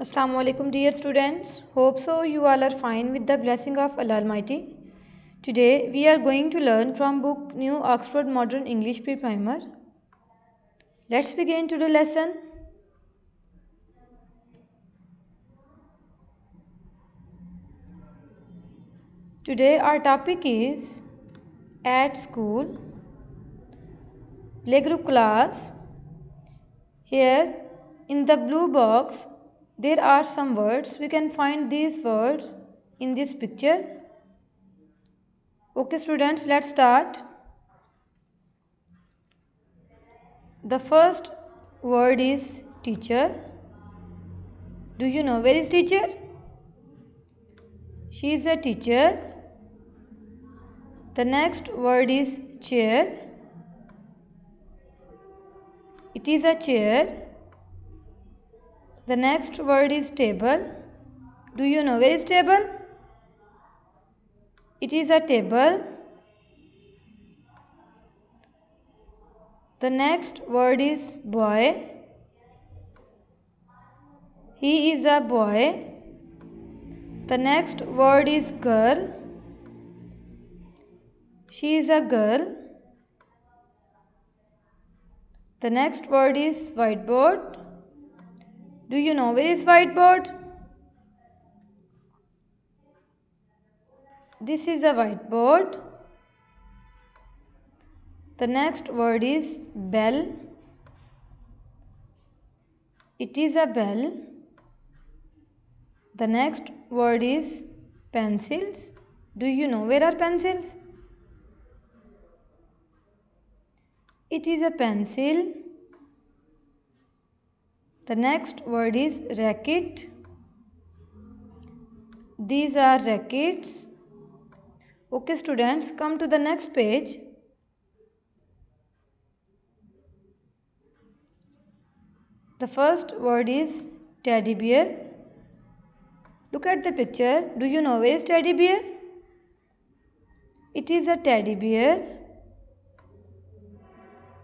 Assalamu alaikum dear students. Hope so you all are fine with the blessing of Allah Almighty. Today we are going to learn from book New Oxford Modern English Pre-Primer. Let's begin today's lesson. Today our topic is at school, playgroup class. Here in the blue box there are some words. We can find these words in this picture. Okay students, let's start. The first word is teacher. Do you know where is teacher? She is a teacher. The next word is chair. It is a chair. The next word is table. Do you know where is table? It is a table. The next word is boy. He is a boy. The next word is girl. She is a girl. The next word is whiteboard. Do you know where is whiteboard? This is a whiteboard. The next word is bell. It is a bell. The next word is pencils. Do you know where are pencils? It is a pencil. The next word is racket. These are rackets. Okay students, come to the next page. The first word is teddy bear. Look at the picture. Do you know where is teddy bear? It is a teddy bear.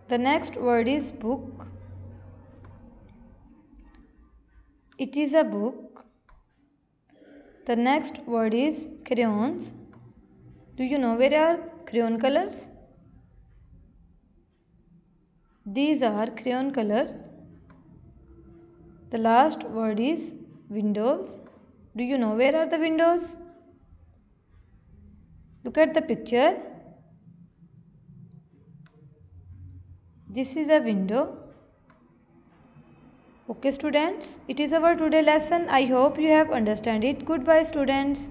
The next word is book. It is a book. The next word is crayons. Do you know where are crayon colors? These are crayon colors. The last word is windows. Do you know where are the windows? Look at the picture. This is a window. Okay students, it is our today lesson. I hope you have understand it. Goodbye students.